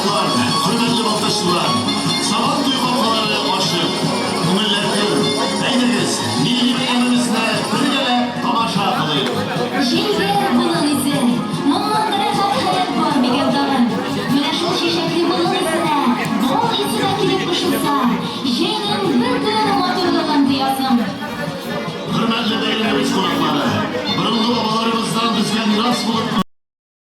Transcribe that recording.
Uşaqlar, hörmətli vaxtaşlılar, sabah duyğaqları aşıq, millətdir, əyniniz, milli bəyənimizlə birgələ tamaşa qılıyıq. Jelger bunun izi, mumlandıracak hayat var bir gövdanın. Güneşli çiçekli bunun izine, bol izine girip ışılsa, J'nin bir